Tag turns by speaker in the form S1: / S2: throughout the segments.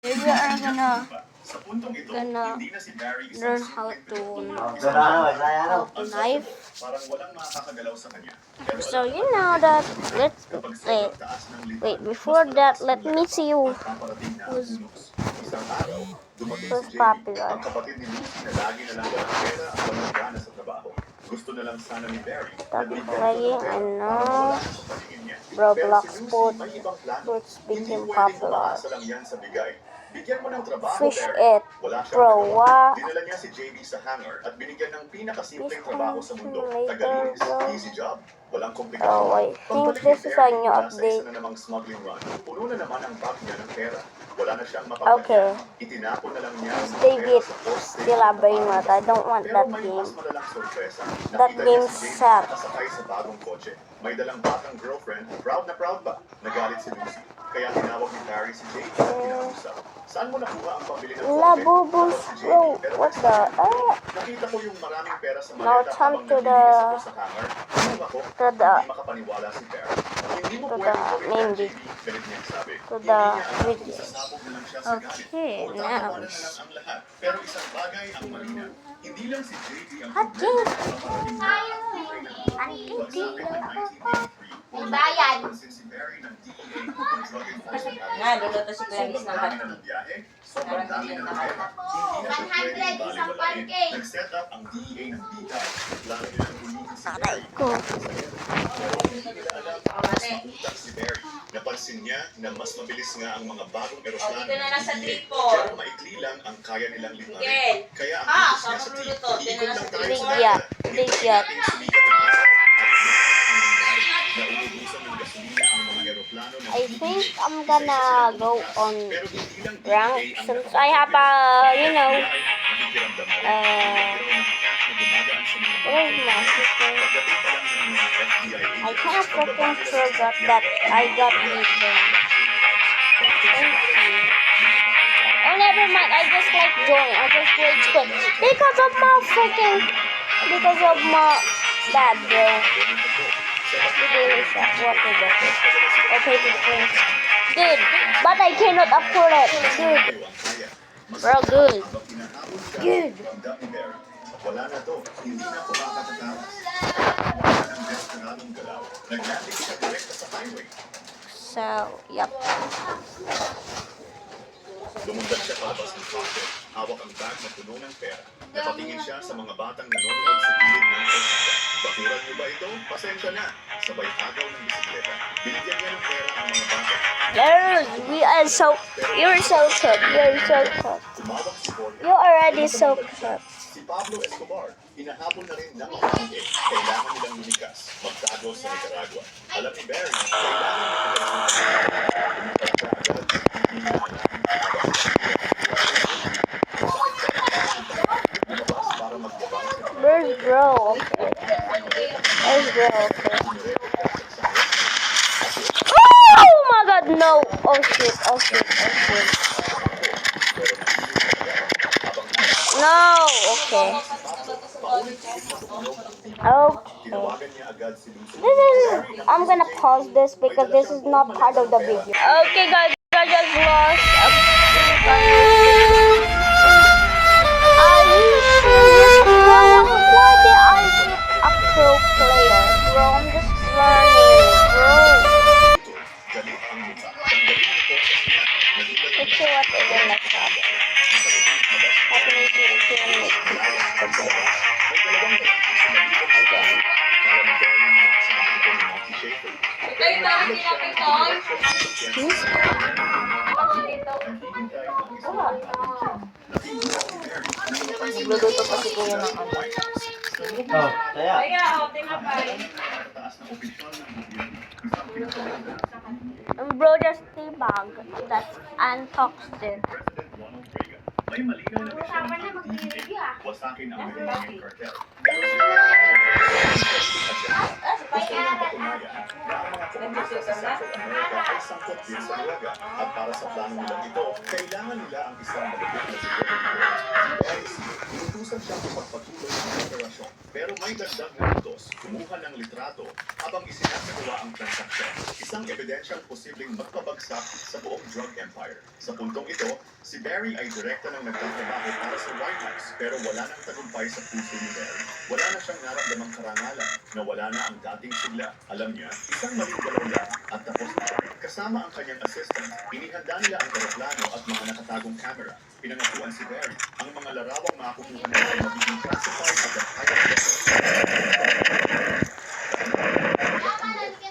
S1: We are gonna
S2: Sa puntong ito,
S1: gonna
S2: hindi na si Barry
S1: learn
S2: isang
S1: how
S2: simpleng
S1: to
S2: pinuno.
S1: knife.
S2: Parang walang makakagalaw sa kanya.
S1: So you know that. Let's wait. Before that, let me see you who's
S2: Isang araw, dumating
S1: who's
S2: si JB,
S1: popular.
S2: ang kapatid ni Lucy na lagi na lang walang pera at walang gana sa trabajo. Gusto na lang sana ni Barry na
S1: Stop
S2: bigyan
S1: playing.
S2: siya ng
S1: I
S2: pera para
S1: know.
S2: mawala siya sa paningin niya.
S1: Roblox
S2: Pero si Lucy
S1: food
S2: may ibang plano.
S1: fruits
S2: Hindi
S1: became
S2: pwedeng
S1: popular.
S2: umaasa lang yan sa bigay. Bigyan mo ng trabaho,
S1: Fish
S2: Barry.
S1: it,
S2: Wala siyang
S1: bro.
S2: nagawa.
S1: What?
S2: Dinala niya si JB sa hangar at binigyan ng pinakasimpleng trabaho sa mundo.
S1: Later,
S2: Tagalinis,
S1: bro.
S2: easy job. Walang
S1: Oh,
S2: komplikasyon.
S1: I think
S2: Pagbalik
S1: this
S2: ni
S1: is
S2: Barry
S1: a new
S2: mula sa
S1: update.
S2: isa na namang smuggling run, puno na naman ang bag niya ng pera. Wala na siyang
S1: Okay.
S2: mapagkakyan. Itinapon na lang niya ang mga
S1: They
S2: pera
S1: get
S2: sa post
S1: still a brain rot. I don't want
S2: pero
S1: that
S2: may
S1: game.
S2: mas malalang sorpresa.
S1: That
S2: Nakita
S1: game
S2: niya si James
S1: sucks.
S2: nakasakay sa bagong kotse. May dalang batang girlfriend. Proud na proud ba? Nagalit si Lucy. Kaya tinawag ni Barry si James at kinausap. Saan mo nakuha ang pambili ng kotse?
S1: Labubus,
S2: Tapos si JB,
S1: bro.
S2: pero
S1: What the?
S2: nakita ko yung maraming pera sa
S1: Now
S2: maleta
S1: come
S2: habang
S1: to
S2: naglilinis
S1: the-
S2: ako sa hangar. Nung ako,
S1: to the-
S2: hindi makapaniwala si Barry. Hindi mo
S1: to
S2: pwedeng
S1: the
S2: gawin
S1: main
S2: yan,
S1: video.
S2: JB. Galit niya sabi.
S1: To
S2: Hindi
S1: the
S2: niya alam kung
S1: video.
S2: sasabog na lang siya sa galit.
S1: Okay,
S2: O
S1: now.
S2: tatawanan na lang ang lahat. Pero isang bagay ang malinaw. Hindi lang si JB ang
S1: Hot
S2: problema
S1: cake.
S2: sa paparating na pagsapit ng 1983.
S3: Bayad.
S2: Pansin si Barry ng DEA kung drug enforcement
S4: Nga, luluto si Kuya Miss
S2: sobrang
S4: ng
S2: dami
S4: hot
S2: na ng
S4: cake.
S2: biyahe, sobrang dami na ng pera. Hindi na siya
S3: 100
S2: pwedeng
S3: isang
S2: baliwalain.
S3: pancake.
S2: Nag-set up ang DEA ng bigay. Plano nilang hulihin si Barry.
S1: Ko.
S2: Pero hindi nila alam na mas mautak si Barry. Napansin niya na mas mabilis nga ang mga bagong eroplano
S4: dito na lang sa
S2: ng DEA,
S4: tripo.
S2: pero maikli lang ang kaya nilang limarin.
S4: Miguel.
S2: Kaya ang
S4: Ah,
S2: bilis niya sa
S4: saan
S2: team,
S4: luluto? Dito
S2: iikot
S4: na
S2: lang
S4: sa
S2: tayo
S4: tripo.
S2: sa
S1: Bigyat.
S2: dagat.
S1: Bigyat.
S2: Hintayin nating sumikat ang araw. Nauubusan ng gasolina ang mga eroplano ng
S1: I
S2: DEA.
S1: think I'm gonna go on
S2: Pero hindi lang
S1: rank
S2: DEA ang
S1: since
S2: nakapagpapil.
S1: I have a, you know,
S2: Nakikiramdam na rin. Nagkaroon ng cash na dumadaan sa mga
S1: where's my sister?
S2: Pagdating pa lang ng mga FBI
S1: I
S2: agents,
S1: kind of freaking
S2: pagbaba nila sa
S1: forgot
S2: sasakyan,
S1: that I got this thing. Thank you. Oh, never mind. I just like join. I just rage quit because of my freaking, because of my dad, bro. The daily shop. What is it? Oh, paper planes. Dude, but I cannot afford it. Dude, bro, good. Good.
S2: Wala na to, hindi na kumakatatakas. Wala ng desperadong galaw. Nag-landing siya direkta sa highway.
S1: So, yep.
S2: Lumundag siya palabas ng cockpit. Hawak ang bag na puno ng pera. Napatingin siya sa mga batang nanonood sa gilid ng kalsada. Bakuran niyo ba ito? Pasensya na. Sabay agaw ng bisikleta. Binigyan niya ng pera ang mga bata.
S1: Girls, we are so, you're so cute. You're so cute.
S2: Tumawag si Borja.
S1: You're already so cute.
S2: Si Pablo Escobar, hinahabol na rin ng mga hangin. Kailangan nilang lumikas, magtago sa Nicaragua. Alam ni Barry, kailangan niya lumikas siya agad. Hindi niya alam. Lumabas para maglabang siya.
S1: Where's bro? Okay. Where's bro? Okay. Oh my god, no! Oh shit, oh shit, oh shit. No! Okay. Okay.
S2: Tinawagan niya agad si Lucy.
S1: This is, I'm gonna pause this because this is not part of the video. Okay guys, I just lost a Are you serious, bro? Why did I pick a pro player, bro? I'm just learning, bro.
S2: Galit ang mukha. Tanggalin ang kotse siya. Nagitan
S1: Let's see what is in the shop. Happening to the pyramid.
S2: May dalawang lalaki sumalibot sa kanya. Akala ni Barry na kasama ito ni Monty Schaefer.
S4: Kayo dami pinapitoy.
S2: Naghihintay ang isang lalaki. Nakikita si Barry nang mapansin niya
S1: Luluto pa si Kuya ng ano.
S2: White House.
S5: Oh, saya.
S4: Kaya, o, tinapay.
S2: Taas na opisyal ng gobyerno. Isang pinakamalala
S1: And bro just bag that's untoxic.
S2: President Ronald Reagan. May malinaw na misyon ng DEA. Wasakin ang Medellin cartel. Pero si gusto nang patunayan na ang mga komunista sa Central America ay sangkot din sa droga. At para sa plano nilang ito, kailangan nila ang isang malupit na siguro. Si Barry C. Inutusan siyang ipagpatuloy ang operasyon. Pero may dagdag na utos. kumuha ng litrato habang isinasagawa ang transaksyon. Isang ebidensyang posibleng magpabagsak sa buong drug empire. Sa puntong ito, si Barry ay direkta ng nagtatrabaho para sa White House pero wala nang tagumpay sa puso ni Barry. Wala na siyang naramdamang karangalan na wala na ang dating sigla. Alam niya, isang maling galaw lang at tapos na. Kasama ang kanyang assistant, inihanda nila ang aeroplano at mga nakatagong camera. Pinangakuan si Barry. Ang mga larawang makukuha nila ay magiging classified at the higher level.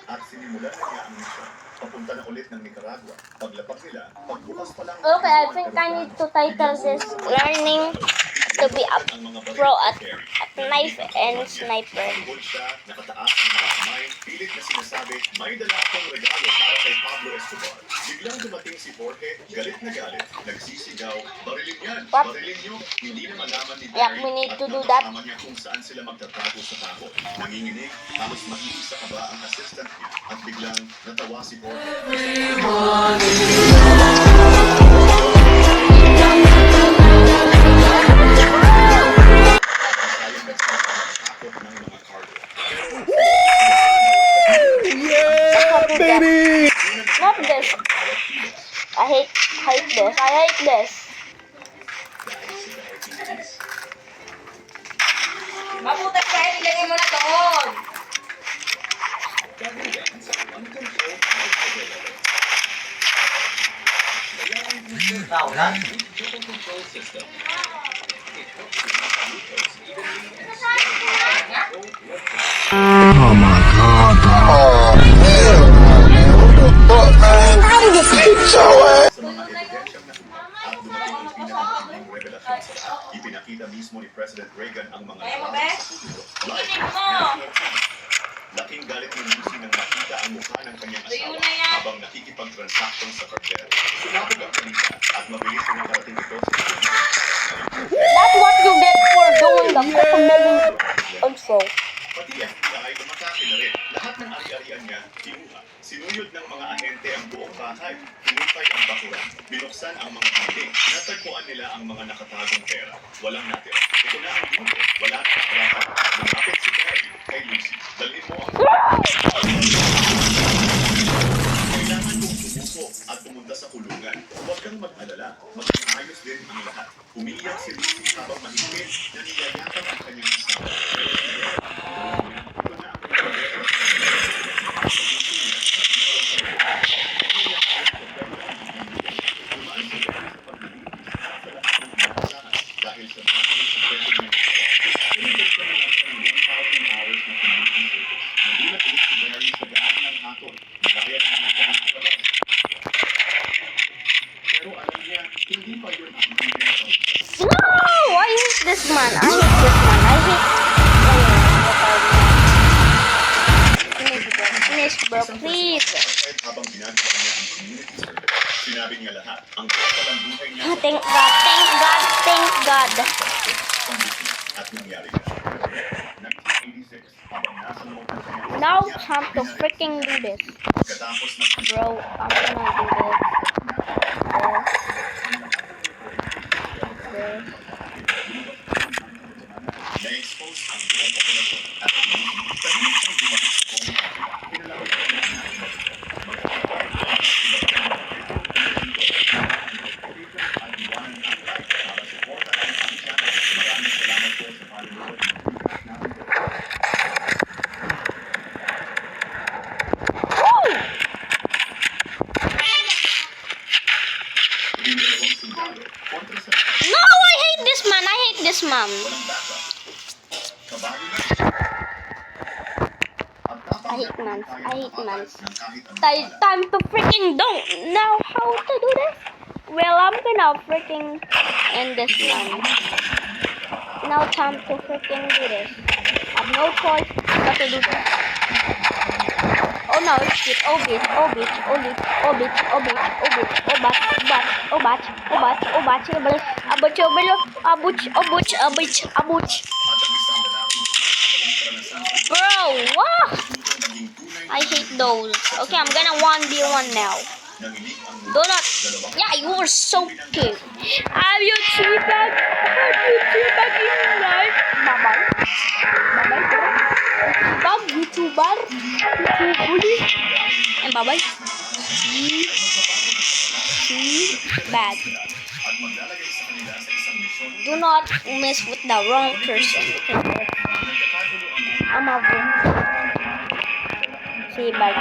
S2: At sinimulan na niya ang misyon. Papunta na ulit ng Nicaragua. Paglapag nila, pagbukas pa lang...
S1: Okay, I think I need to title this Learning to be a Pro at Knife and Sniper.
S2: Tungkol siya, nakataas ang mga kamay, pilit na sinasabi, may dala akong regalo para kay Pablo Escobar. Biglang dumating si Jorge, galit na galit, nagsisigaw, barilin yan,
S1: What?
S2: barilin nyo. Hindi na malaman ni
S1: Yeah,
S2: Barry
S1: we need
S2: at
S1: to do that.
S2: nakasama niya kung saan sila magtatago sa takot. Nanginginig, halos mahiisa ka ba ang assistant niya at biglang natawa si Jorge. Sayang nagsasatakot ng mga cargo.
S1: Baby! Not this. I hate this. I hate this.
S4: Mabutas ka, ilagay mo na doon.
S3: Oh my god, dog. Oh, hell no, man. What the fuck, man? How did this get your ass?
S2: Sa mga ebidensyang nakuha at dumating ang pinakamatinding revelasyon sa lahat. Ipinakita mismo ni President Reagan ang mga
S4: Kaya mo,
S2: larawang
S4: Bes?
S2: sa publiko. Live,
S4: Tingin mo!
S2: national TV. Laking galit ni Lucy nang makita ang mukha ng kanyang
S4: Tuyo
S2: asawa
S4: na yan.
S2: habang nakikipag-transaction sa kartel. Sumabog ang balita at mabilis na nakarating ito sa publiko.
S1: That's what you get for doing the cocomelon also.
S2: Pati FBI umatake na rin. Lahat ng ari-arian niya, kinuha. Sinuyod ng mga ahente ang buong bahay. Hinupay ang bakuran. Binuksan ang mga building. Natagpuan nila ang mga nakatagong pera. Walang natira. Ito na ang dulo. Wala na katrapan. Lumapit si Barry kay Lucy. Dalhin mo ang... Kailangan kong sumuko at pumunta sa kulungan. Huwag kang mag-alala. Mag-ayos din ang lahat. Umiiyak si Lucy habang mahigpit na niyayakap ang kanyang asawa. Pero si Barry, ito na ang problema. Dahil sa family sa president, pinagdag ka na lang ng 1,000 hours na community service. Nagulat ulit si Barry sa daan ng hapon. Nagaya ng mga sa labas. Pero alam niya, hindi pa yun ang pinag-pag.
S1: No! I hate this man. I hate this man. I hate... Finish, bro. Please.
S2: Habang ginagawa niya ang community service, sinabi niya lahat. Ang kapalang buhay niya sa
S1: Thank God. Thank God. Thank God.
S2: pambuti at nangyari na. 1986, habang nasa loob ng kanyang
S1: Now
S2: sasakyan,
S1: time to freaking do this.
S2: pagkatapos ng
S1: Bro, I'm gonna do this. This.
S2: na-expose ang buong populasyon at tahimik siyang bumalik sa buong pinalawag ko na Maraming salamat po sa panonood.
S1: Woo!
S2: Yung dalawang sundalo kontra sa
S1: No, I hate this man. I hate this man.
S2: walang backup. Kabalo na. At
S1: I hate mans. I hate mans.
S2: ng kahit anong
S1: Time to freaking don't know how to do this. Well, I'm gonna freaking end this man. Now time to freaking do this. I have no choice but to do this. Oh no, shit. Oh bitch. Oh bitch. Oh bitch. Oh bitch. Oh bitch. Oh bitch. Oh bat. Oh bat. Oh bat. Oh bat. Oh bat. Abuch. Oh bilo. Abuch. Abuch. Abuch. Abuch.
S2: at ang isang lalaki walang karanasan sa
S1: Bro, what?
S2: upang maging tunay
S1: I hate those. Okay, I'm gonna 1v1 now.
S2: nanginig ang
S1: Do not. Yeah, you are so cute. Have you teabag? Have you teabag in life? Bye bye. Bye bye, bro. Bag, YouTuber. YouTuber. And bye-bye. Bad.
S2: At maglalagay sa kanila sa isang misyon
S1: Do not mess with the wrong person because
S2: nagkakagulo ang
S1: I'm a boom. See, bad.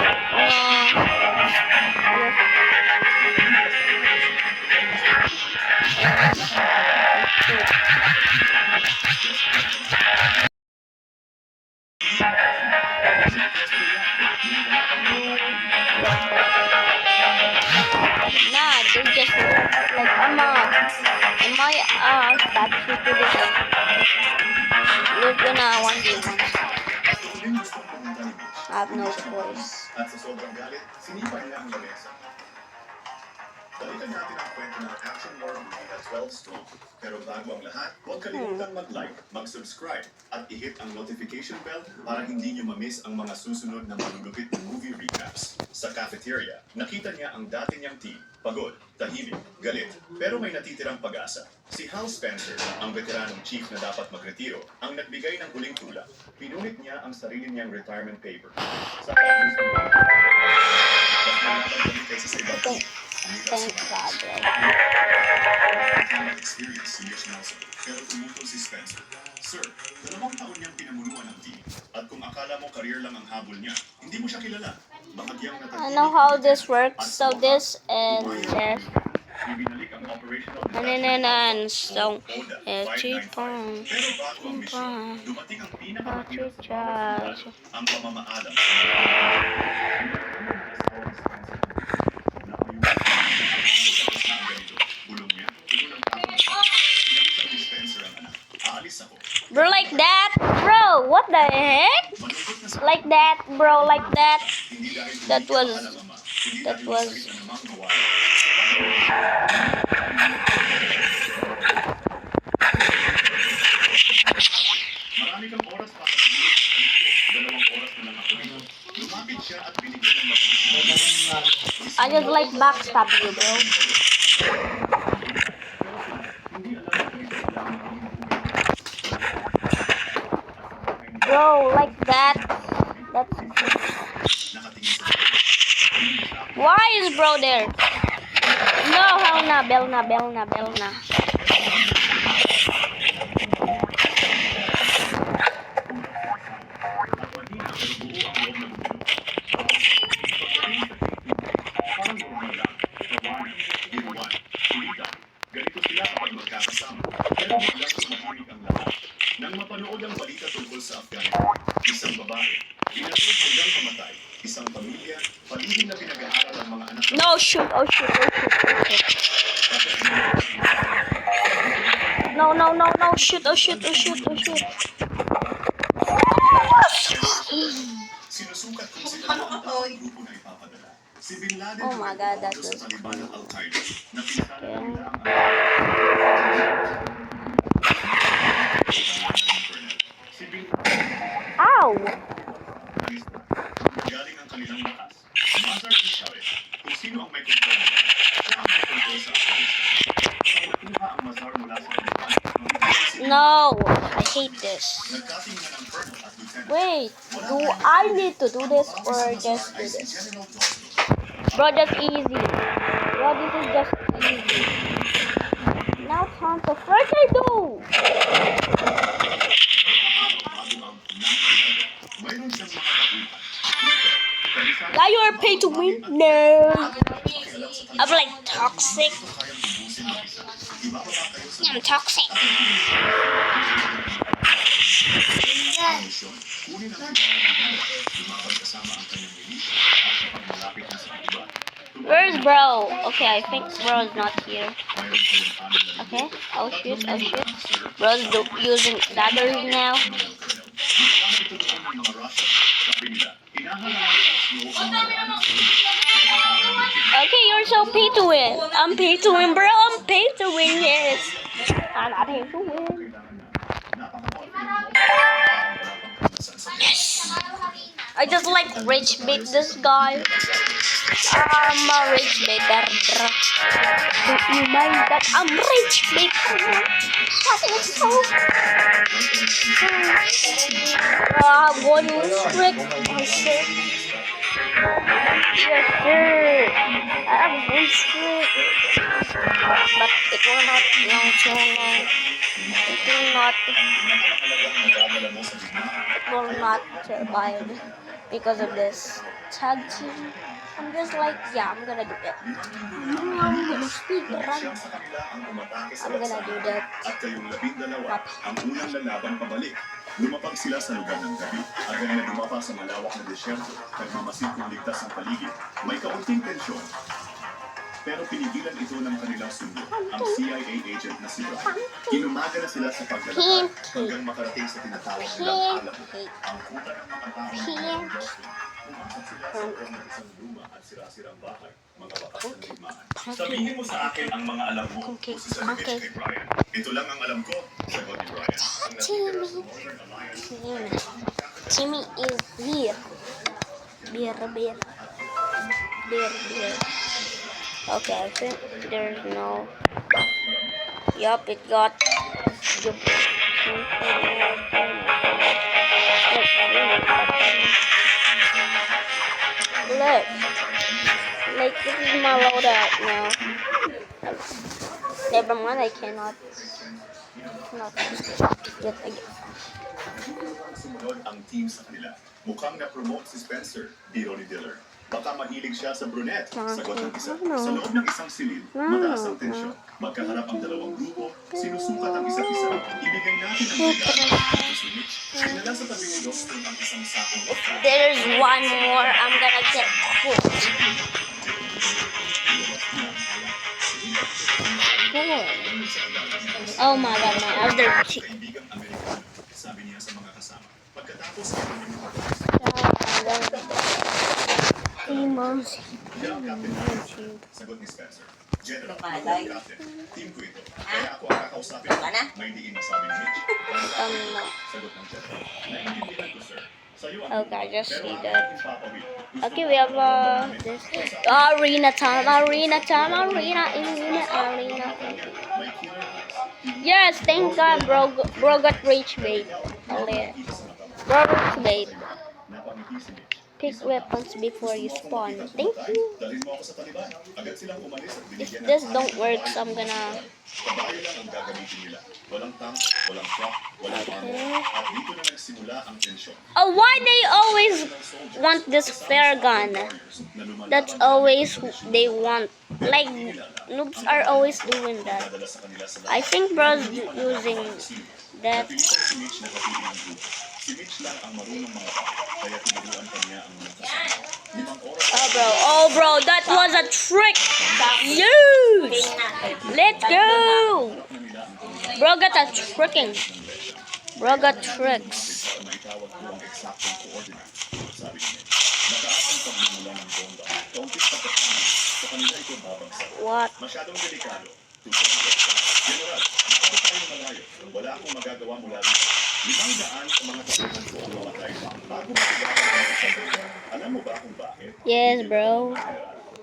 S1: Nah, they just like am I statue to this? We're gonna 1v1.
S2: tuloy gustong pumunta ni Mitch.
S1: I have no
S2: Hindi siya
S1: choice.
S2: At sa sobrang galit, sinipa niya ang lamesa. Balikan natin ang kwento ng action war movie na 12 Strong. Pero bago ang lahat, huwag kalimutang mag-like, mag-subscribe, at i-hit ang notification bell para hindi nyo ma-miss ang mga susunod na malulupit na movie recaps. Sa cafeteria, nakita niya ang dati niyang team. Pagod, tahimik, galit, pero may natitirang pag-asa. Si Hal Spencer, ang veteranong chief na dapat magretiro, ang nagbigay ng huling tulak. Pinunit niya ang sarili niyang retirement paper. Sa office ng mas malaban kami kaysa sa ibang team.
S1: Thank God, bro.
S2: Experience si Mitch Nelson, pero tumutol si Spencer. Sir, 2 taon niyang pinamunuan ang team. At kung akala mo career lang ang habol niya, hindi mo siya kilala. Bahagyang
S1: I know how this works. So this and this.
S2: Ibinalik ang operational
S1: And so
S2: Oda,
S1: it's
S2: 595. Pero bago ang misyon, dumating ang pinakamahirap sa bawat sundalo, ang pamamaalam sa bulong niya, tulong ang sinabi ni Spencer ang anak. Aalis ako.
S1: bro like that, bro. What the heck?
S2: Malungkot na sa
S1: Like that, bro. Like that.
S2: hindi dahil
S1: That was.
S2: alam ama, kundi
S1: That
S2: dahil
S1: was.
S2: sa anumang gawain. Marami kang oras para maglinis sa paligid. 2 oras na lang ako rito. Lumapit siya at binigyan ng mabilis na
S1: I just like backstab you, bro. Bro, like that. That's.
S2: nakatingin sa
S1: Why is bro there? No, hell na, bell na, bell na, bell na.
S2: parang normal lang. Tawanan, iruwan, kulitan. Ganito sila kapag magkakasama. Pero biglang tumahimik ang lahat. Nang mapanood ang balita tungkol sa Afghanistan, isang babae, pinatulog hanggang mamatay, isang pamilya, paligid na pinag-aaral ang mga anak
S1: No, shoot, oh shoot, oh shoot, oh shoot. No, no, no, no, shoot, oh shoot, oh shoot, oh shoot.
S2: sinusukat kung sila ang taong grupo na ipapadala. Si Bin Laden
S1: Oh my God, that
S2: sa
S1: was
S2: Taliban ng Al-Qaeda na pinsala nila ang Si Bin
S1: Ow!
S2: galing ang kanilang lakas. Mazar Isharet, kung sino ang may kontrol nila, siya ang may kontrol sa Afghanistan. Pag nakuha ang Mazar mula sa Taliban,
S1: No, I hate this.
S2: nagkating na ng colonel at lieutenant.
S1: Wait, do I need to do this or just do
S2: Ay si
S1: this?
S2: General Dosto.
S1: Bro, just easy. Bro, this is just easy. Now time to first I do.
S2: Bago ang 9/11, mayroon siyang mga tauhan. Dito,
S1: Now you are paid to win? No. I'm like toxic.
S2: kayang tubusin ng isa. Ibababa kayo sa
S1: I'm toxic.
S2: misyon. Kunin ang pinangalan lumaban kasama ang kanyang milisya at kapag malapit na sa iba,
S1: Where's bro? Okay, I think bro is not here.
S2: mayroon kayong amin na
S1: Okay, oh shoot, oh shoot. Bro's using daggers now.
S2: Ginagamit ito doon ng mga Russia. Sabi nila, hinahalaan ang snow ang mga
S1: Okay, you're so pay to win. I'm pay to win, bro. I'm pay to win, yes. I'm not pay to win.
S2: kailangan na napaka-confident mo para wala pang karanasan sa buhay.
S1: I just like rage bait this guy. I'm a rage baiter. Don't you mind that I'm rage baiter? Kasi it's so... one trick. Oh, shit. Yes, sir. I have one trick. But it will not long so long. It will not survive because of this tag team. I'm just like, yeah, I'm gonna do that. I'm gonna speed run. I'm gonna do that.
S2: At kayong 12 ang unang lalabang pabalik. Lumapag sila sa lugar ng gabi, agad na dumapa sa malawak na desyerto, nagmamasid kung ligtas ang paligid. May kaunting tensyon, pero pinigilan ito ng kanilang sundo, ang CIA agent na si Brian. Inumaga na sila sa paglalakad hanggang makarating sa tinatawag nilang Alamo, ang kuta ng mga tao ng Boston. Pumasok sila sa loob ng isang luma at sira-sirang bahay, mga bakas ng digmaan. Sabihin mo sa akin ang mga alam mo, Susan Mitch kay Brian. Ito lang ang alam ko, sagot ni Brian. Ang natitira sa Northern Alliance.
S1: Timmy is here. Beer. Okay, I think there's no... Yup, it got... Look. Like, this is my loadout now. Never mind, I cannot get again.
S2: Sumunod ang team sa kanila. Mukhang na-promote si Spencer, biro ni Diller. Baka mahilig siya sa brunette, sagot ng isa. Sa loob ng isang silid, mataas ang tensyon. Magkaharap ang dalawang grupo, sinusukat ang isa't isa. Ibigay natin ang regalo si Mitch. Dinala sa tabi ni Dostum ang isang sakong
S1: There's one more, I'm gonna get hooked. Oh my god, my other team.
S2: kaibigang Amerikano, sabi niya sa mga kasama. Pagkatapos siya ang captain natin, sagot ni Spencer. General, ako ang captain. Team ko ito. Kaya ako ang kakausapin. May diin na sabi ni Mitch.
S1: No.
S2: Sagot ng General. Naiintindihan ko, sir. Sa'yo ang
S1: Okay, I just
S2: pero
S1: see
S2: ako
S1: that.
S2: ang papawid. Gusto
S1: Okay,
S2: ko
S1: we have
S2: namin
S1: this
S2: ang
S1: arena time.
S2: May killer eyes.
S1: Yes, thank God, bro got rage bait. Bro rage bait.
S2: Napangiti si Mitch.
S1: Pick weapons before you spawn. Thank you.
S2: Dalhin mo ako sa Taliban. Agad silang umalis at
S1: If
S2: binigyan
S1: this
S2: ng
S1: don't work, so I'm gonna.
S2: kabayo lang ang gagamitin nila. Walang tank, walang truck, walang armor. At dito na nagsimula ang tensyon.
S1: Oh, why they always want this flare gun? That's always they want. Like noobs are always doing that.
S2: Nadala sa kanila sa
S1: I think bro's using that.
S2: Napilitan si Mitch na kapiling ang grupo. Si Mitch lang ang marunong mga kaya tinuruan pa niya ang mga kasama. 5 oras
S1: Oh bro, that was a trick. Use. Let's go.
S2: na nila ang
S1: Bro got a tricking. Bro got tricks.
S2: para maitawag ko ang eksaktong coordinates. Sabi ni Mitch. Mataas ang pagmumula ng bomba. Kaunting pagkakanan. Sa kanila ito babagsak.
S1: What?
S2: Masyadong delikado. Tutok ni Dexter. General, nakapag tayo malayo. Wala akong magagawa mula rito. 500 sa mga kasama ko ang mamatay bago matigawan ang isang. Alam mo ba kung bakit?
S1: Yes, bro.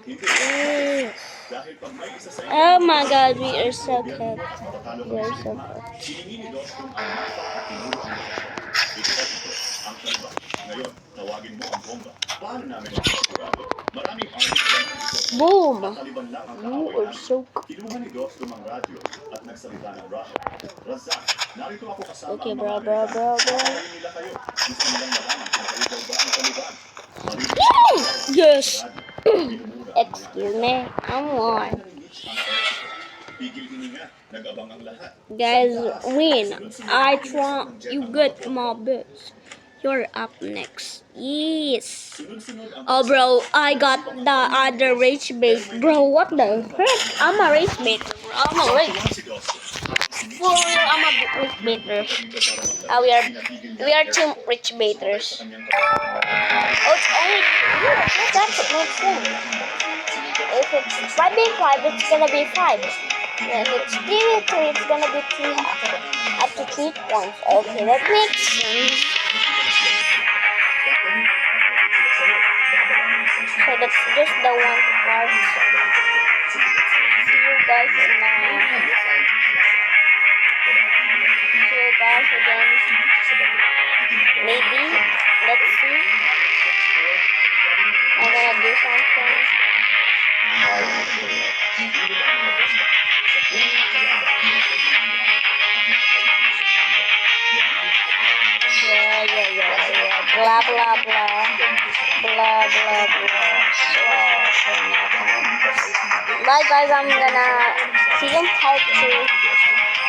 S2: Hindi.
S1: Yes.
S2: Dahil pag may isa sa
S1: Oh my God, we are so
S2: at
S1: good.
S2: matatalo
S1: We
S2: ka
S1: are
S2: sa
S1: so
S2: gitna,
S1: good.
S2: hiningi ni Dostum ang mapa at tinuro ang lokasyon. Ito at ito, ang Taliban. Ngayon, tawagin mo ang bomba. Paano namin ang sigurado? Maraming armies lang ang ito.
S1: Boom.
S2: Ang Taliban lang ang
S1: You
S2: kaaway
S1: are so good.
S2: Kinuha ni Dostum ang radyo at nagsalita ng Russia. Razak, narito ako kasama
S1: Okay,
S2: ang
S1: bro,
S2: mga
S1: bro,
S2: Amerikano.
S1: bro, bro.
S2: Patayin nila kayo. Gusto nilang malaman kung kayo daw ba ang Taliban. Marito
S1: Yes.
S2: radyo. Minumura ang mga
S1: Excuse me. I'm on.
S2: Pigil hininga, nag-abang ang lahat.
S1: Guys, win. I try. You get my best. You're up next. Yes.
S2: Sunod-sunod ang
S1: Oh, bro, I got the other rage bait. Bro, what the heck? I'm a rage baiter. Bro. I'm a rage.
S2: si Dostum.
S1: For real, I'm a rage baiter. We are two rich baiters. Oh, it's only. That's a good thing. If it's 5v5, it's gonna be 5. If it's 3v3, it's gonna be 3 up to 3 points. Okay, that makes sense. So that's just the one part. See you guys again. Maybe. Let's see. I'm gonna do something. Yeah. Blah blah blah. Blah blah blah. Bye guys, I'm gonna see you in part 2.